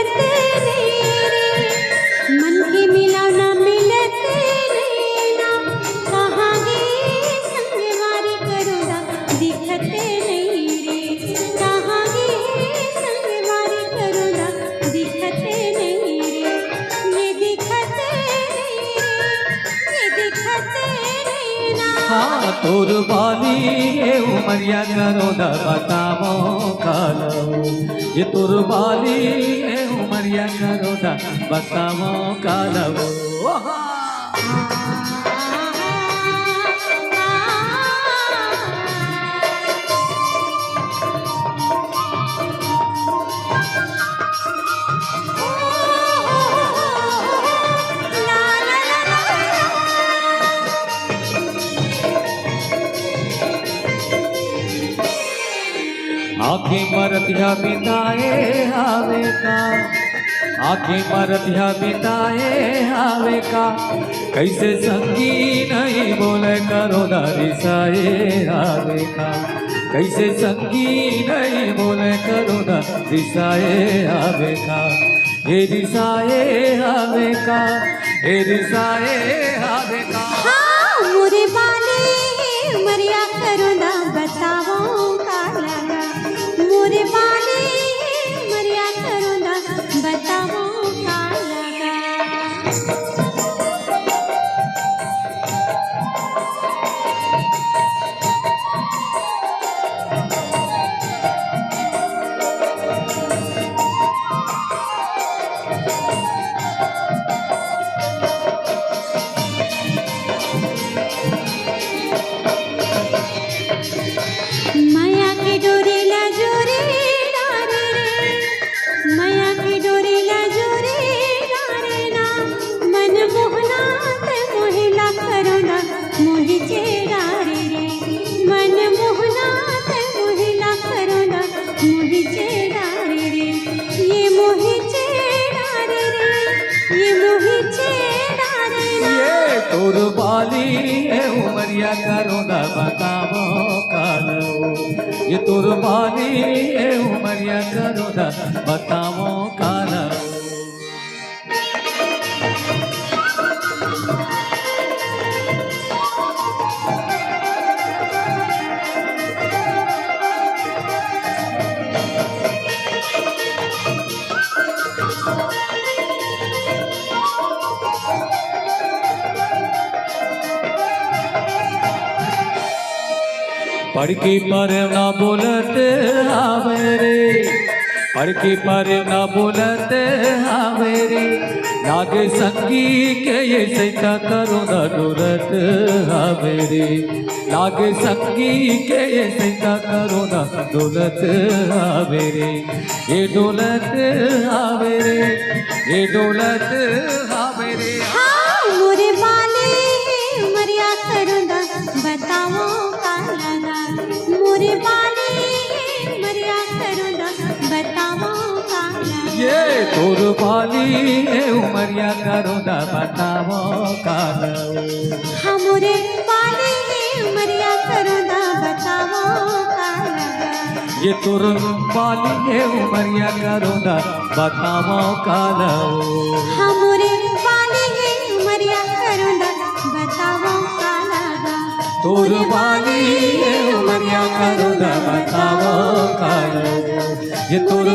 मिलते रे मन के मिला ना मिलते रे ना कहाँ गे संगवारी करोदा दिखते नहीं रे कहाँ गे संगवारी करोदा दिखते नहीं रे ये दिखते नहीं रे ये दिखते नहीं ना। हाँ तोर बाली ये उमरिया करोदा बतावो कालो ये तोर बाली ये उमरिया करोदा बतावो कालो आँखें मरतिया बिताए आवे का आँखें मरतिया बिताए आवे का कैसे संगी नहीं बोले करो रिसाए आवे का कैसे संगी नहीं बोले करो रिसाए आवे का ये रिसाए आवे का ये रिसाए आवे का। हाँ मोरे बाले मरिया करो ना बताओ का लगा मोरे बाले मरिया करो ना बताओ का लगा। माया की डोरी ला जोरे डारे रे माया की डोरी ला जोरे डारे ना मन मोहना ते मोहिला करो ना मोहि चेडारे रे मन मोहना ते मोहिला करो ना मोहि चेडारे रे ये मोहि चेडारे रे ये मोहि चेडारे ना। ये तोर बाली ये उमरिया करो ना बतावो कालो ये तोर बाली ये उमरिया करो ना बतावो कालो। पढ़ के पर ना बोलते आवे रे पढ़ के पर ना बोलते आवे रे लागे संगी के ये सैता करो ना डोलत आवे रे लागे संगी के ये सैता करो ना डोलत आवे रे ये डोलत आवे रे ये डोलत आवे रे। हाँ मोरे बाले मरिया करो ना बताओ का लगा मोरे बाले मरिया करो ना बताओ का लगा। ये तोर बाली ये उमरिया करो ना बतावो कालो हाँ मोरे बाले मरिया करो ना बताओ का लगा ये तोर बाली ये उमरिया करो ना बतावो कालो हाँ मोरे बाले मरिया करो ना बताओ का लगा तोर बाली ये उमरिया करो ना बतावो कालो ये तोर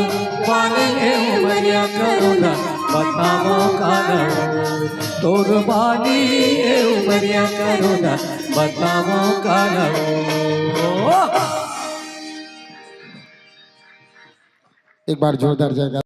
बाली ये उमरिया करो ना बतावो कालो तोर बाली ये उमरिया करो ना बतावो कालो। एक बार जोरदार जयकार।